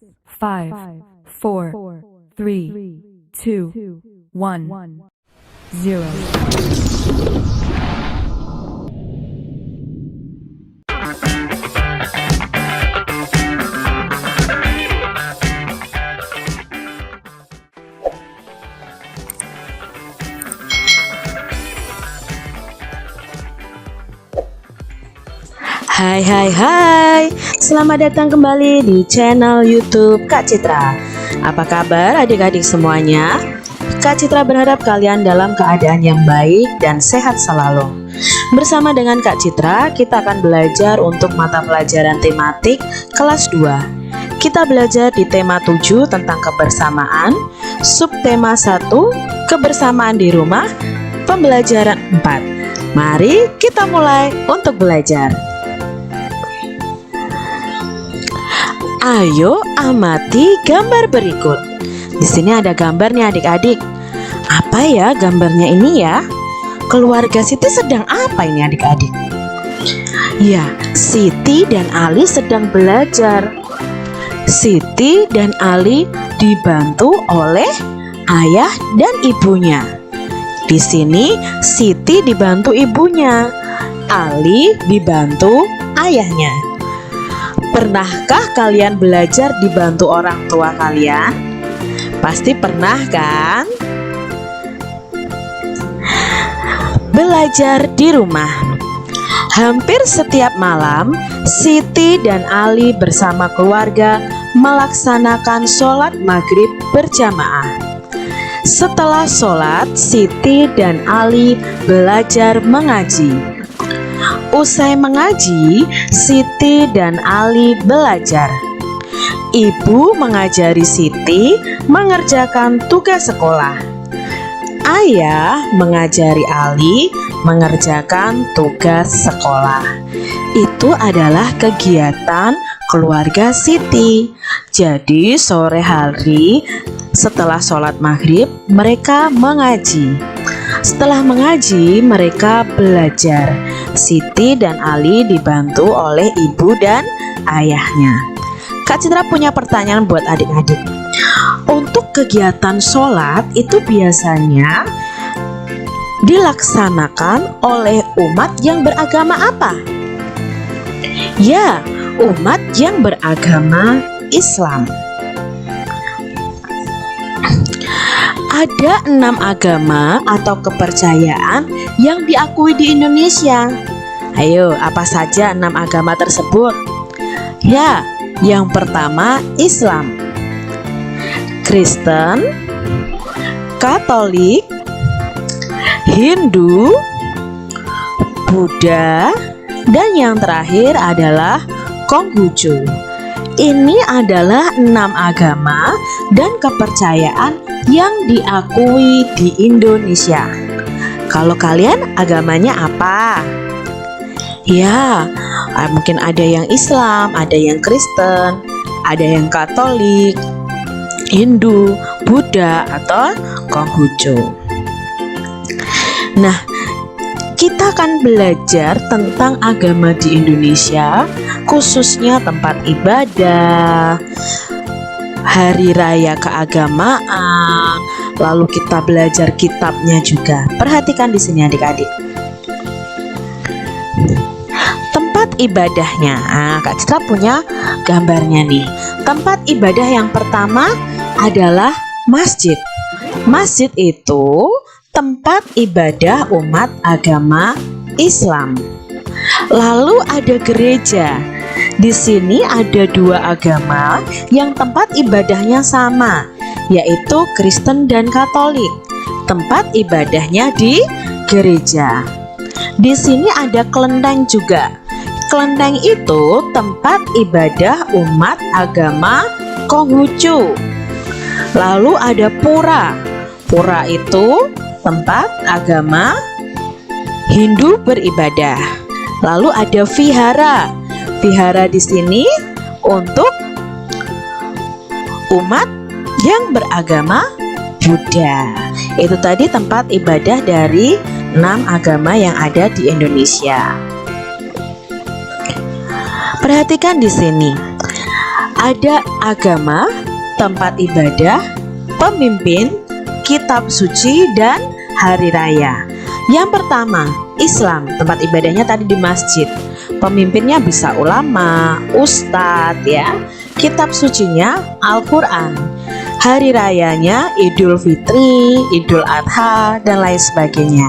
5, 4, 3, 2, 1, 0. Hai, selamat datang kembali di channel YouTube Kak Citra. Apa kabar adik-adik semuanya? Kak Citra berharap kalian dalam keadaan yang baik dan sehat selalu. Bersama dengan Kak Citra, kita akan belajar untuk mata pelajaran tematik kelas 2. Kita belajar di tema 7 tentang kebersamaan, subtema 1, kebersamaan di rumah, pembelajaran 4. Mari kita mulai untuk belajar. Ayo amati gambar berikut. Di sini ada gambarnya adik-adik. Apa ya gambarnya ini ya? Keluarga Siti sedang apa ini adik-adik? Ya, Siti dan Ali sedang belajar. Siti dan Ali dibantu oleh ayah dan ibunya. Di sini Siti dibantu ibunya, Ali dibantu ayahnya. Pernahkah kalian belajar dibantu orang tua kalian? Pasti pernah kan? Belajar di rumah. Hampir setiap malam, Siti dan Ali bersama keluarga melaksanakan sholat maghrib berjamaah. Setelah sholat, Siti dan Ali belajar mengaji. Usai mengaji, Siti dan Ali belajar. Ibu mengajari Siti mengerjakan tugas sekolah. Ayah mengajari Ali mengerjakan tugas sekolah. Itu adalah kegiatan keluarga Siti. Jadi sore hari setelah sholat maghrib mereka mengaji. Setelah mengaji mereka belajar. Siti dan Ali dibantu oleh ibu dan ayahnya. Kak Citra punya pertanyaan buat adik-adik. Untuk kegiatan sholat itu biasanya dilaksanakan oleh umat yang beragama apa? Ya, umat yang beragama Islam. Ada 6 agama atau kepercayaan yang diakui di Indonesia. Ayo, apa saja 6 agama tersebut? Ya, yang pertama Islam, Kristen, Katolik, Hindu, Buddha, dan yang terakhir adalah Konghucu. Ini adalah 6 agama dan kepercayaan yang diakui di Indonesia. Kalau kalian agamanya apa? Ya, mungkin ada yang Islam, ada yang Kristen, ada yang Katolik, Hindu, Buddha, atau Konghucu. Nah, kita akan belajar tentang agama di Indonesia, khususnya tempat ibadah, hari raya keagamaan, lalu kita belajar kitabnya juga. Perhatikan di sini adik-adik. Tempat ibadahnya. Kak Citra punya gambarnya nih. Tempat ibadah yang pertama adalah masjid. Masjid itu tempat ibadah umat agama Islam. Lalu ada gereja. Di sini ada 2 agama yang tempat ibadahnya sama, yaitu Kristen dan Katolik. Tempat ibadahnya di gereja. Di sini ada kelenteng juga. Kelenteng itu tempat ibadah umat agama Konghucu. Lalu ada pura. Pura itu tempat agama Hindu beribadah. Lalu ada vihara. Vihara di sini untuk umat yang beragama Buddha. Itu tadi tempat ibadah dari 6 agama yang ada di Indonesia. Perhatikan di sini. Ada agama, tempat ibadah, pemimpin, kitab suci, dan hari raya. Yang pertama, Islam, tempat ibadahnya tadi di masjid. Pemimpinnya bisa ulama, ustadz ya. Kitab sucinya Al-Quran. Hari rayanya Idul Fitri, Idul Adha, dan lain sebagainya.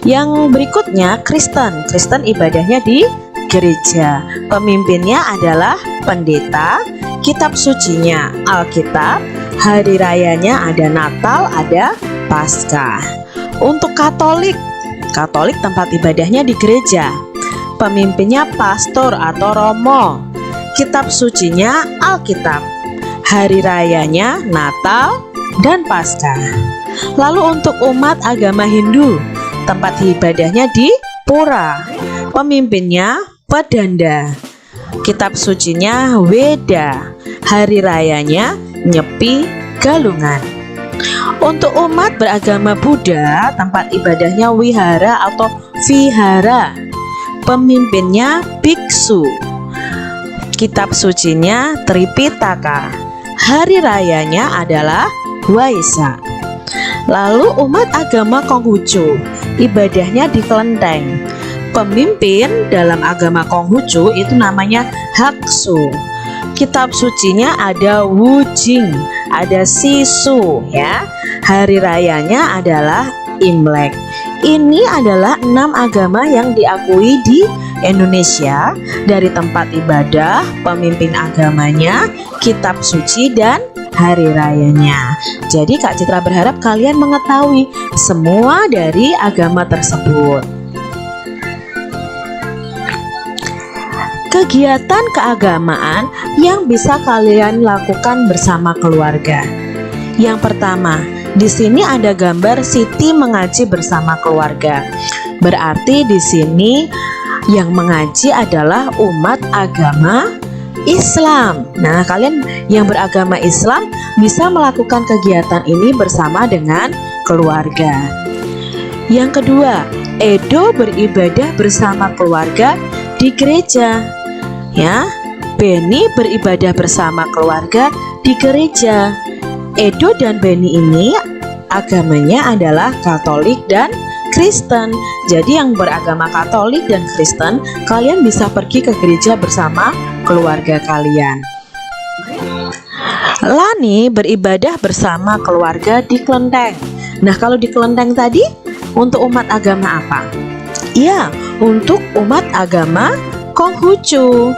Yang berikutnya Kristen. Kristen ibadahnya di gereja. Pemimpinnya adalah pendeta. Kitab sucinya Alkitab. Hari rayanya ada Natal, ada Paskah. Untuk Katolik, Katolik tempat ibadahnya di gereja. Pemimpinnya pastor atau romo. Kitab sucinya Alkitab. Hari rayanya Natal dan Paskah. Lalu untuk umat agama Hindu, tempat ibadahnya di pura. Pemimpinnya Pedanda. Kitab sucinya Weda. Hari rayanya Nyepi Galungan. Untuk umat beragama Buddha, tempat ibadahnya wihara atau vihara. Pemimpinnya biksu. Kitab sucinya Tripitaka. Hari rayanya adalah Waisak. Lalu umat agama Konghucu, ibadahnya di kelenteng. Pemimpin dalam agama Konghucu itu namanya Haksu. Kitab sucinya ada Wujing, ada Sisu ya. Hari rayanya adalah Imlek. Ini adalah 6 agama yang diakui di Indonesia, dari tempat ibadah, pemimpin agamanya, kitab suci, dan hari rayanya. Jadi Kak Citra berharap kalian mengetahui semua dari agama tersebut. Kegiatan keagamaan yang bisa kalian lakukan bersama keluarga. Yang pertama, di sini ada gambar Siti mengaji bersama keluarga. Berarti di sini yang mengaji adalah umat agama Islam. Nah, kalian yang beragama Islam bisa melakukan kegiatan ini bersama dengan keluarga. Yang kedua, Edo beribadah bersama keluarga di gereja. Ya, Beni beribadah bersama keluarga di gereja. Edo dan Beni ini agamanya adalah Katolik dan Kristen. Jadi yang beragama Katolik dan Kristen, kalian bisa pergi ke gereja bersama keluarga kalian. Lani beribadah bersama keluarga di kelenteng. Nah, kalau di kelenteng tadi untuk umat agama apa? Ya, untuk umat agama Konghucu.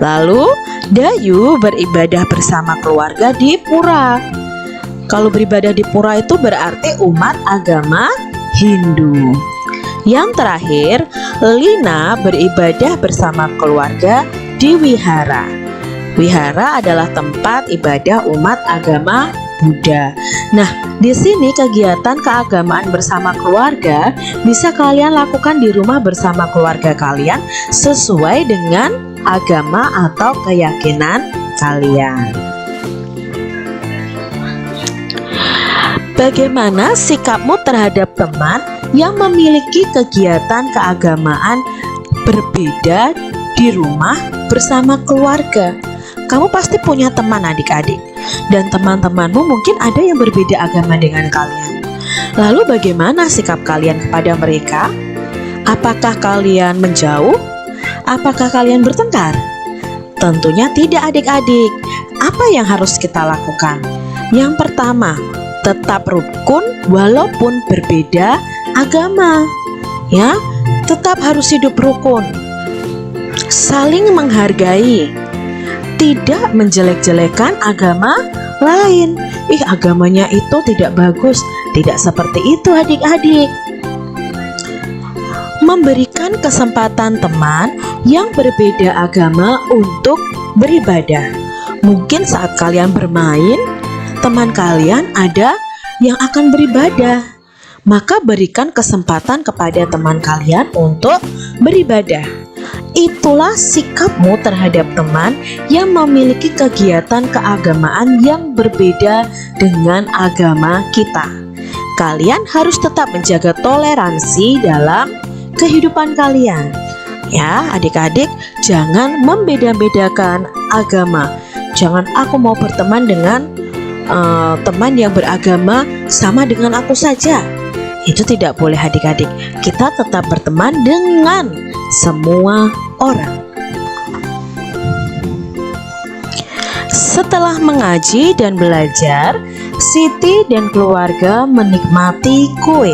Lalu Dayu beribadah bersama keluarga di pura. Kalau beribadah di pura itu berarti umat agama Hindu. Yang terakhir, Lina beribadah bersama keluarga di wihara. Wihara adalah tempat ibadah umat agama Buddha. Nah, di sini kegiatan keagamaan bersama keluarga bisa kalian lakukan di rumah bersama keluarga kalian sesuai dengan agama atau keyakinan kalian. Bagaimana sikapmu terhadap teman yang memiliki kegiatan keagamaan berbeda di rumah bersama keluarga? Kamu pasti punya teman adik-adik, dan teman-temanmu mungkin ada yang berbeda agama dengan kalian. Lalu bagaimana sikap kalian kepada mereka? Apakah kalian menjauh? Apakah kalian bertengkar? Tentunya tidak adik-adik. Apa yang harus kita lakukan? Yang pertama, tetap rukun walaupun berbeda agama. Ya, tetap harus hidup rukun. Saling menghargai. Tidak menjelek-jelekan agama lain. Agamanya itu tidak bagus. Tidak seperti itu adik-adik. Memberikan kesempatan teman yang berbeda agama untuk beribadah. Mungkin saat kalian bermain, teman kalian ada yang akan beribadah. Maka berikan kesempatan kepada teman kalian untuk beribadah. Itulah sikapmu terhadap teman yang memiliki kegiatan keagamaan yang berbeda dengan agama kita. Kalian harus tetap menjaga toleransi dalam kehidupan kalian. Ya, adik-adik, jangan membeda-bedakan agama. Jangan aku mau berteman dengan teman yang beragama sama dengan aku saja. Itu tidak boleh adik-adik. Kita tetap berteman dengan semua orang. Setelah mengaji dan belajar, Siti dan keluarga menikmati kue.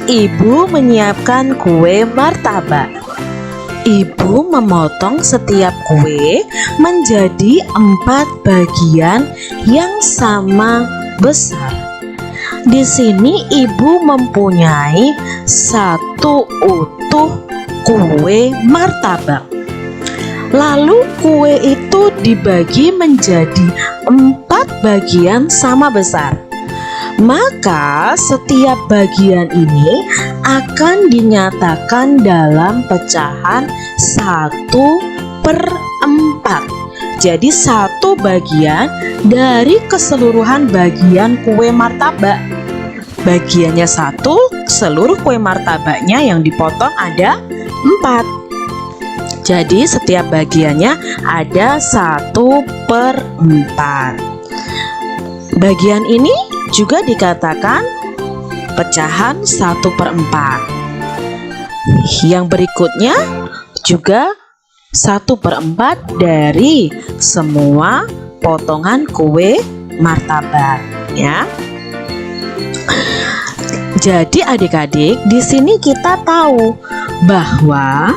Ibu menyiapkan kue martabak. Ibu memotong setiap kue menjadi 4 bagian yang sama besar. Di sini ibu mempunyai 1 utuh kue martabak. Lalu kue itu dibagi menjadi 4 bagian sama besar. Maka setiap bagian ini akan dinyatakan dalam pecahan 1/4. Jadi 1 bagian dari keseluruhan bagian kue martabak. Bagiannya 1, seluruh kue martabaknya yang dipotong ada 4. Jadi setiap bagiannya ada 1/4. Bagian ini juga dikatakan pecahan 1/4. Yang berikutnya juga 1/4 dari semua potongan kue martabak, ya. Jadi adik-adik, di sini kita tahu bahwa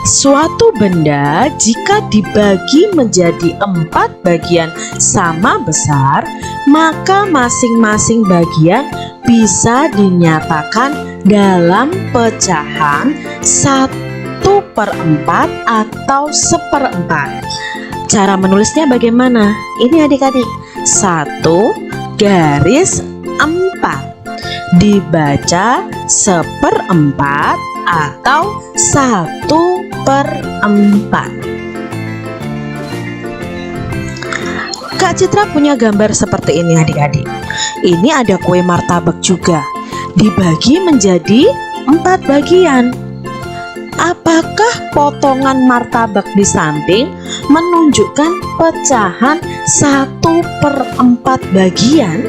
suatu benda jika dibagi menjadi 4 bagian sama besar, maka masing-masing bagian bisa dinyatakan dalam pecahan 1/4 atau 1/4. Cara menulisnya bagaimana? Ini adik-adik, 1/4 dibaca 1/4 atau 1/4. Kak Citra punya gambar seperti ini adik-adik. Ini ada kue martabak juga, dibagi menjadi 4 bagian. Apakah potongan martabak di samping menunjukkan pecahan 1/4 bagian?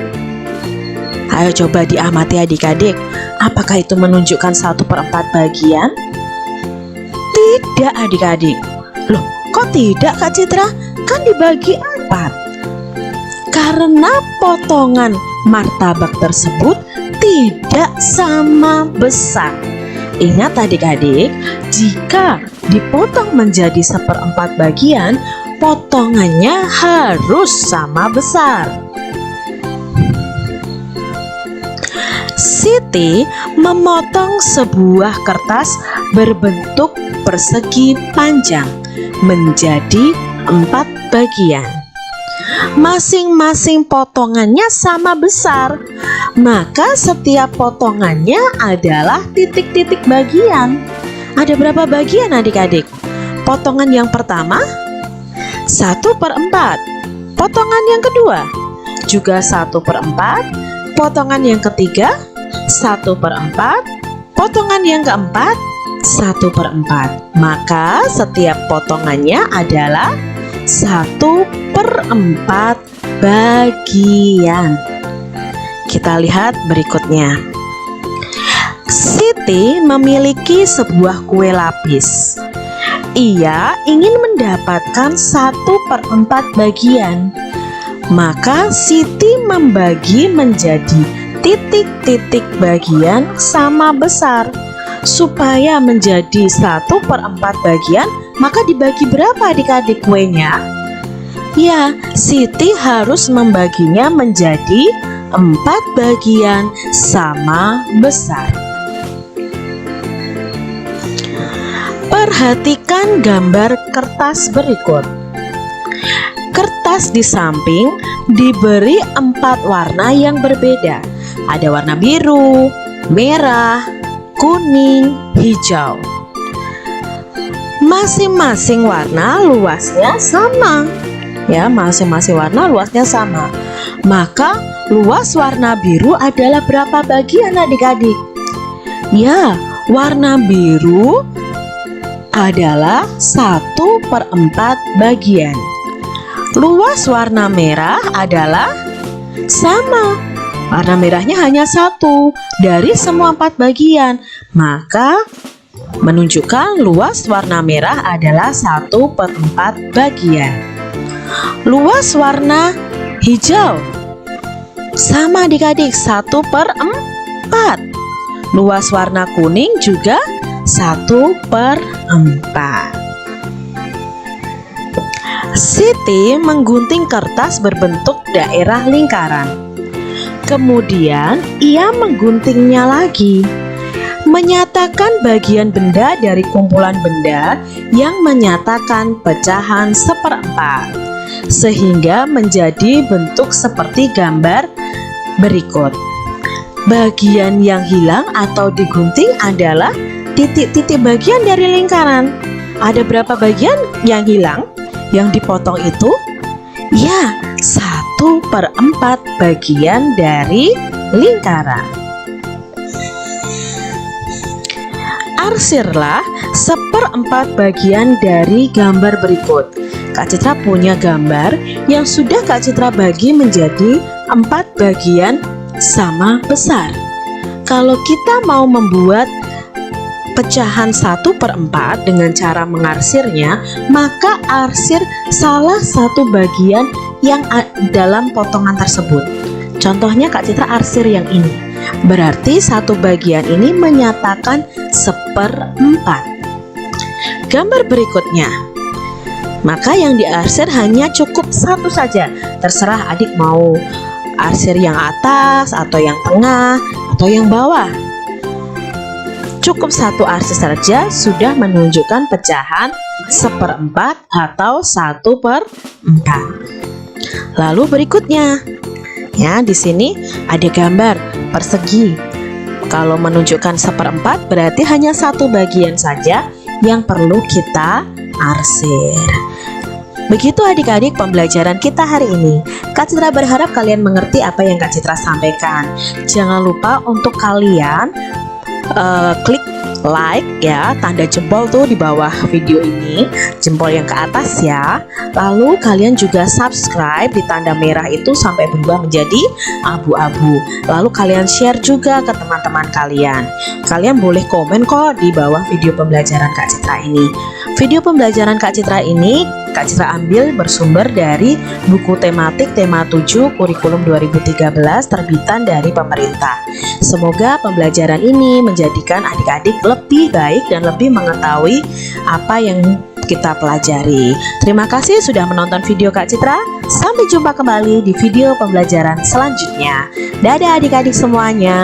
Ayo coba diamati adik-adik. Apakah itu menunjukkan 1/4 bagian? Tidak adik-adik. Loh, kok tidak Kak Citra? Kan dibagi 4. Karena potongan martabak tersebut tidak sama besar. Ingat adik-adik, jika dipotong menjadi 1/4 bagian, potongannya harus sama besar. Siti memotong sebuah kertas berbentuk persegi panjang menjadi 4 bagian. Masing-masing potongannya sama besar, maka setiap potongannya adalah titik-titik bagian. Ada berapa bagian adik-adik? Potongan yang pertama 1/4. Potongan yang kedua juga 1/4. Potongan yang ketiga 1/4. Potongan yang keempat 1/4. Maka setiap potongannya adalah 1/4 bagian. Kita lihat berikutnya. Siti memiliki sebuah kue lapis. Ia ingin mendapatkan 1/4 bagian. Maka Siti membagi menjadi titik-titik bagian sama besar. Supaya menjadi 1/4 bagian, maka dibagi berapa adik-adik kuenya? Ya, Siti harus membaginya menjadi 4 bagian sama besar. Perhatikan gambar kertas berikut. Kertas di samping diberi 4 warna yang berbeda. Ada warna biru, merah, kuning, hijau. Masing-masing warna luasnya sama. Ya, masing-masing warna luasnya sama. Maka luas warna biru adalah berapa bagian adik-adik? Ya, warna biru adalah 1/4 bagian. Luas warna merah adalah sama. Warna merahnya hanya 1 dari semua 4 bagian. Maka menunjukkan luas warna merah adalah 1/4 bagian. Luas warna hijau sama adik-adik, 1/4. Luas warna kuning juga 1/4. Siti menggunting kertas berbentuk daerah lingkaran. Kemudian ia mengguntingnya lagi, menyatakan bagian benda dari kumpulan benda yang menyatakan pecahan 1/4, sehingga menjadi bentuk seperti gambar berikut. Bagian yang hilang atau digunting adalah titik-titik bagian dari lingkaran. Ada berapa bagian yang hilang? Yang dipotong itu? Ya, 1/4 bagian dari lingkaran. Arsirlah 1/4 bagian dari gambar berikut. Kak Citra punya gambar yang sudah Kak Citra bagi menjadi 4 bagian sama besar. Kalau kita mau membuat pecahan 1/4 dengan cara mengarsirnya, maka arsir salah satu bagian yang dalam potongan tersebut. Contohnya Kak Citra arsir yang ini. Berarti satu bagian ini menyatakan 1/4. Gambar berikutnya. Maka yang diarsir hanya cukup 1 saja. Terserah adik mau arsir yang atas atau yang tengah atau yang bawah. Cukup 1 arsir saja sudah menunjukkan pecahan 1/4 atau 1/4. Lalu berikutnya, ya di sini ada gambar persegi. Kalau menunjukkan 1/4 berarti hanya 1 bagian saja yang perlu kita arsir. Begitu adik-adik pembelajaran kita hari ini. Kak Citra berharap kalian mengerti apa yang Kak Citra sampaikan. Jangan lupa untuk kalian klik like ya, tanda jempol tuh di bawah video ini, jempol yang ke atas ya. Lalu kalian juga subscribe di tanda merah itu sampai berubah menjadi abu-abu. Lalu kalian share juga ke teman-teman kalian. Kalian boleh komen kok di bawah video pembelajaran Kak Citra ini. Video pembelajaran Kak Citra ini Kak Citra ambil bersumber dari buku tematik tema 7 kurikulum 2013 terbitan dari pemerintah. Semoga pembelajaran ini menjadikan adik-adik lebih baik dan lebih mengetahui apa yang kita pelajari. Terima kasih sudah menonton video Kak Citra. Sampai jumpa kembali di video pembelajaran selanjutnya. Dadah adik-adik semuanya.